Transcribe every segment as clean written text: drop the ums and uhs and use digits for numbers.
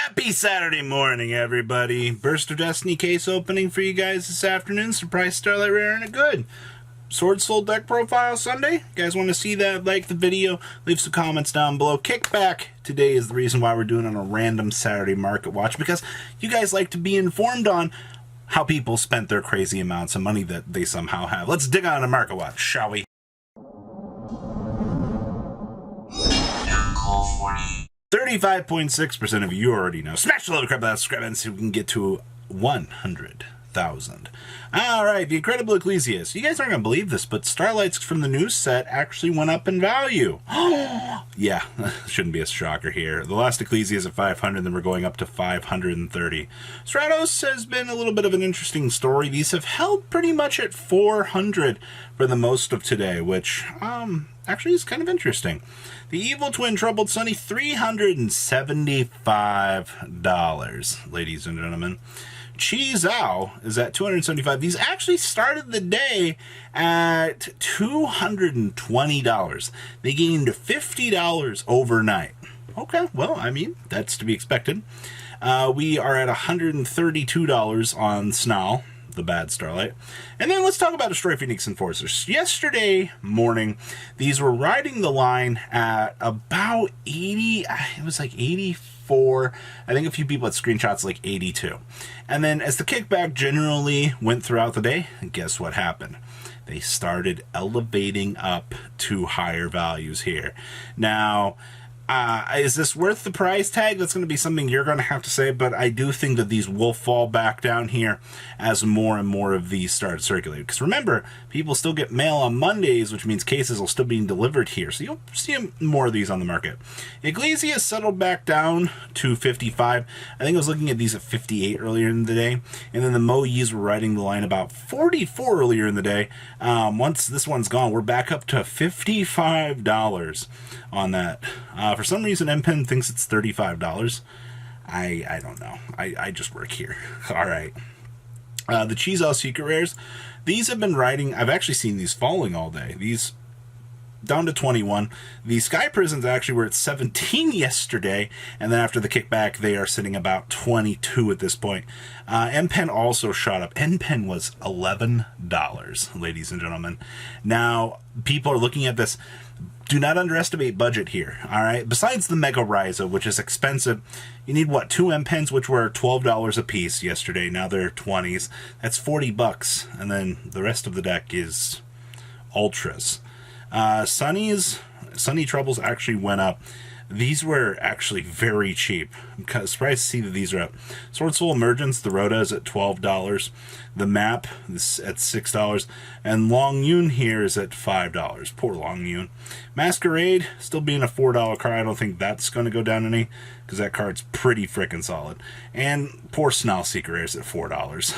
Happy Saturday morning, everybody. Burst of Destiny case opening for you guys this afternoon. Surprise Starlight Rare and a good. Sword Soul deck profile Sunday. You guys want to see that? Like the video. Leave some comments down below. Kickback today is the reason why we're doing on a random Saturday market watch, because you guys like to be informed on how people spent their crazy amounts of money that they somehow have. Let's dig on a market watch, shall we? 35.6% of you already know. Smash the little crap out of scrap and so we can get to 100,000. Alright, the Incredible Ecclesias. You guys aren't going to believe this, but Starlights from the news set actually went up in value. Yeah, shouldn't be a shocker here. The last Ecclesias at 500, then we're going up to 530. Stratos has been a little bit of an interesting story. These have held pretty much at 400 for the most of today, which actually is kind of interesting. The Evil Twin Troubled Sunny, $375, ladies and gentlemen. Chizao is at $275. These actually started the day at $220. They gained $50 overnight. Okay, well, I mean, that's to be expected. We are at $132 on Snarl, the bad Starlight. And then let's talk about Destroy Phoenix Enforcers. Yesterday morning, these were riding the line at about 80, it was like 84. I think a few people had screenshots like 82. And then as the kickback generally went throughout the day, guess what happened? They started elevating up to higher values here. Now, is this worth the price tag? That's going to be something you're going to have to say, but I do think that these will fall back down here as more and more of these start circulating. Because remember, people still get mail on Mondays, which means cases will still be delivered here. So you'll see more of these on the market. Iglesia settled back down to 55. I think I was looking at these at 58 earlier in the day. And then the Moe's were riding the line about 44 earlier in the day. Once this one's gone, we're back up to $55 on that. For some reason, MPen thinks it's $35. I don't know. I just work here. All right. The Chizao Secret Rares. These have been riding. I've actually seen these falling all day. These down to 21. The Sky Prisons actually were at 17 yesterday, and then after the kickback, they are sitting about 22 at this point. MPen also shot up. MPen was $11, ladies and gentlemen. Now, people are looking at this. Do not underestimate budget here, all right? Besides the Mega Rhizo, which is expensive, you need, what, 2 MPens, which were $12 a piece yesterday. Now they're 20s. That's $40, and then the rest of the deck is Ultras. Sunny Troubles actually went up. These were actually very cheap. I'm kind of surprised to see that these are up. Sword Soul Emergence, the Rhoda is at $12. The map is at $6. And Long Yun here is at $5. Poor Long Yun. Masquerade, still being a $4 card. I don't think that's going to go down any, because that card's pretty freaking solid. And poor Snarl Secret Rare is at $4.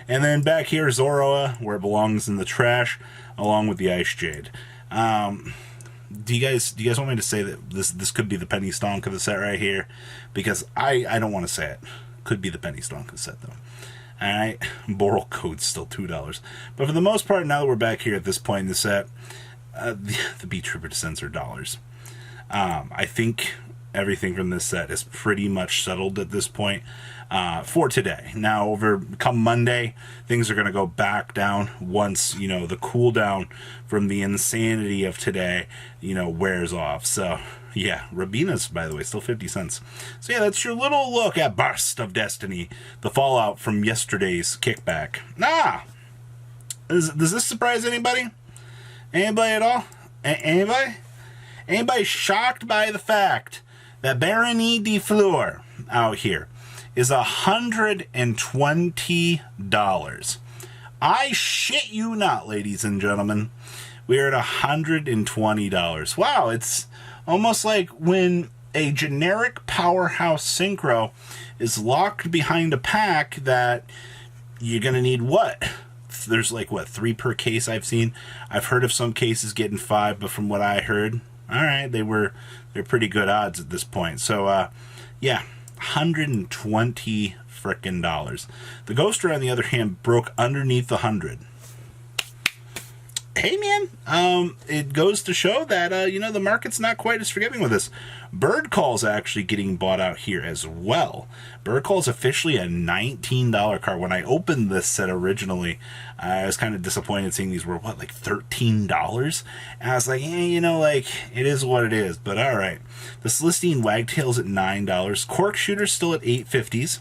And then back here, Zoroa, where it belongs, in the trash, along with the Ice Jade. Do you guys want me to say that this could be the penny stonk of the set right here? Because I don't want to say it. Could be the penny stonk of the set, though. Alright, Boral Code's still $2. But for the most part, now that we're back here at this point in the set, the Beat Trooper Descents are dollars. I think everything from this set is pretty much settled at this point for today. Now, come Monday, things are going to go back down once, you know, the cooldown from the insanity of today, you know, wears off. So, yeah, Rabina's, by the way, still 50 cents. So, yeah, that's your little look at Burst of Destiny, the fallout from yesterday's kickback. Does this surprise anybody? Anybody at all? Anybody? Anybody shocked by the fact that Baron de Fleur out here is $120. I shit you not, ladies and gentlemen. We're at $120. Wow, it's almost like when a generic powerhouse synchro is locked behind a pack that you're going to need what? There's like, what, 3 per case I've seen? I've heard of some cases getting 5, but from what I heard, all right, they're pretty good odds at this point. So, yeah, $120 frickin' dollars. The Ghoster, on the other hand, broke underneath the 100. hey man, it goes to show that, you know, the market's not quite as forgiving with this. Bird Call's actually getting bought out here as well. Bird Call's officially a $19 card. When I opened this set originally, I was kind of disappointed seeing these were, what, like $13? And I was like, you know, like, it is what it is, but all right. The Celestine Wagtail's at $9. Cork Shooter's still at $8.50s.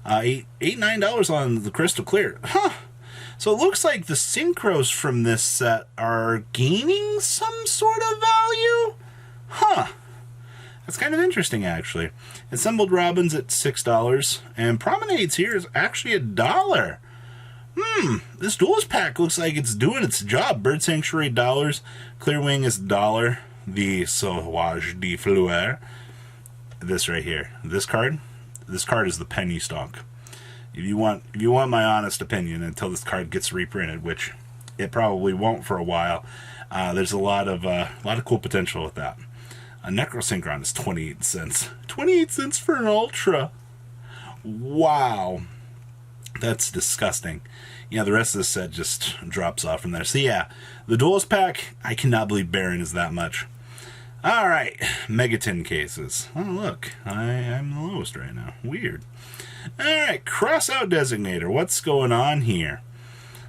$9 on the Crystal Clear. Huh. So it looks like the synchros from this set are gaining some sort of value? Huh. That's kind of interesting, actually. Assembled Robins at $6, and Promenades here is actually $1. This Duelist pack looks like it's doing its job. Bird Sanctuary, $. Clearwing is $. The Sauvage de Fleur. This right here. This card is the penny stock. If you want my honest opinion, until this card gets reprinted, which it probably won't for a while, there's a lot of cool potential with that. A Necrosynchron is 28 cents. 28 cents for an Ultra. Wow. That's disgusting. Yeah, the rest of this set just drops off from there. So yeah, the Duelist pack, I cannot believe Barron is that much. Alright, Megatin cases. Oh look, I'm the lowest right now. Weird. Alright, Crossout Designator. What's going on here?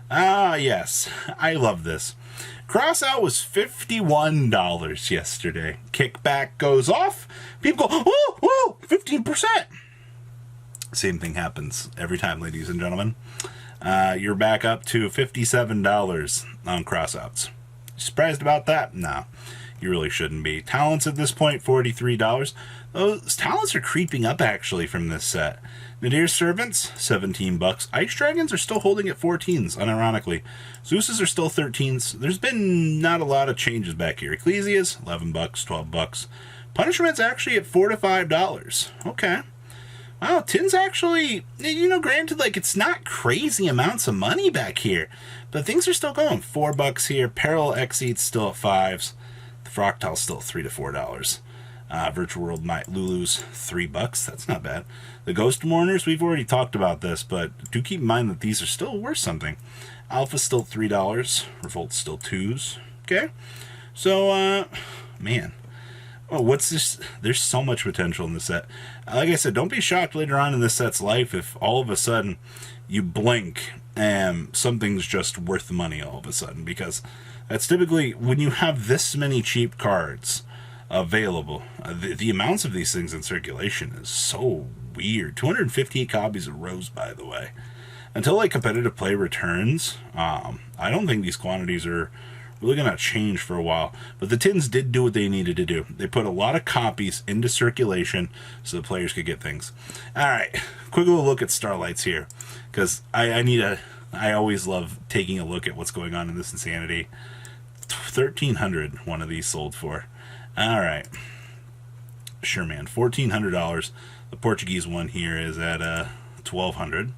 Ah, yes. I love this. Crossout was $51 yesterday. Kickback goes off. People go, whoa, 15%. Same thing happens every time, ladies and gentlemen. You're back up to $57 on Crossouts. Surprised about that? No, you really shouldn't be. Talents at this point, $43. Those talents are creeping up, actually, from this set. Nadir's Servants, $17. Ice Dragons are still holding at 14s, unironically. Zeus's are still 13s. There's been not a lot of changes back here. Ecclesias, $11, $12. Punishment's actually at $4 to $5. Okay. Wow, Tin's actually, you know, granted, like, it's not crazy amounts of money back here, but things are still going. $4 here. Peril Exceed's still at 5s. The Fractal's still at $3 to $4. Virtual World Might Lulu's $3. That's not bad. The Ghost Mourners, we've already talked about this, but do keep in mind that these are still worth something. Alpha's still $3. Revolt's still 2s. Okay. So, man. Oh, what's this? There's so much potential in this set. Like I said, don't be shocked later on in this set's life if all of a sudden you blink and something's just worth the money all of a sudden, because that's typically when you have this many cheap cards available. The amounts of these things in circulation is so weird. 258 copies of Rose, by the way. Until like competitive play returns, I don't think these quantities are really going to change for a while. But the Tins did do what they needed to do. They put a lot of copies into circulation so the players could get things. Alright, quick little look at Starlights here, because I always love taking a look at what's going on in this insanity. 1,300 one of these sold for. Alright. Sure, man. $1,400. The Portuguese one here is at $1,200.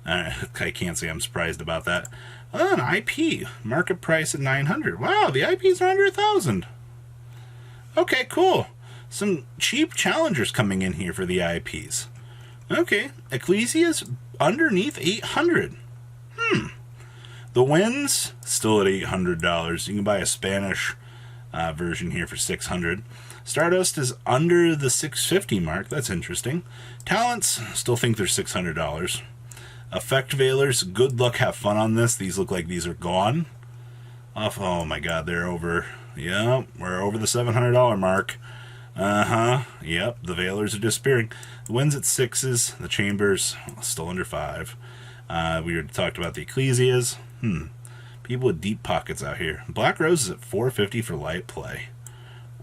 I can't say I'm surprised about that. Oh, an IP. Market price at $900. Wow, the IPs are under $1,000. Okay, cool. Some cheap challengers coming in here for the IPs. Okay. Ecclesia's underneath $800. The Winds, still at $800. You can buy a Spanish version here for $600. Stardust is under the $650 mark. That's interesting. Talents, still think they're $600. Effect Veilers, good luck, have fun on this. These look like these are gone. Oh my god, they're over. Yeah, we're over the $700 mark. Yep, the Veilers are disappearing. The Winds at 6s. The Chambers, still under 5. We already talked about the Ecclesias. People with deep pockets out here. Black Rose is at $450 for light play.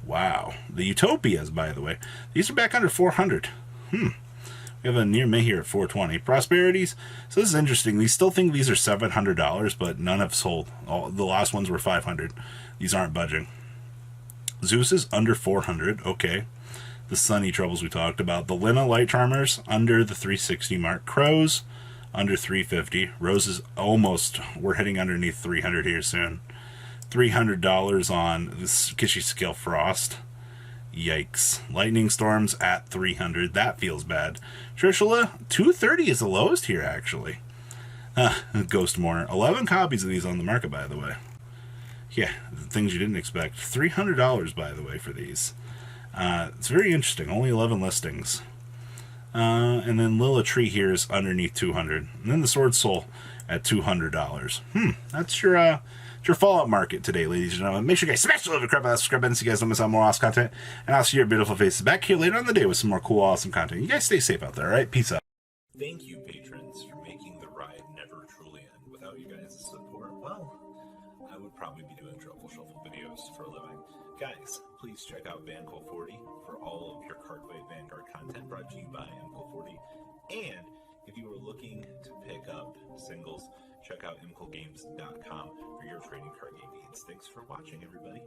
Wow. The Utopias, by the way, these are back under $400. We have a near May here at $420. Prosperities. So this is interesting. We still think these are $700, but none have sold. The last ones were $500. These aren't budging. Zeus is under $400. Okay. The Sunny Troubles we talked about. The Lina Light Charmers under the $360 mark. Crows under $350. Roses almost. We're hitting underneath $300 here soon. $300 on this Kishi Scale Frost. Yikes. Lightning Storms at $300. That feels bad. Trishula, $230 is the lowest here, actually. Ghost Mourner. 11 copies of these on the market, by the way. Yeah, things you didn't expect. $300, by the way, for these. It's very interesting. Only 11 listings. And then Lila Tree here is underneath 200. And then the Sword Soul at $200. That's your Fallout market today, ladies and gentlemen. Make sure you guys smash the love and crap out of subscribe button so you guys don't miss out on more awesome content. And I'll see your beautiful faces back here later on in the day with some more cool, awesome content. You guys stay safe out there, all right? Peace out. Thank you, patrons, for making the ride never truly end. Without you guys' support, well, I would probably be doing Truffle Shuffle videos for a living. Guys, please check out Vanco40 for all of your Cardfight Vanguard content brought to you by Vanco40. And if you are looking to pick up singles, check out imcogames.com for your trading card game needs. Thanks for watching, everybody.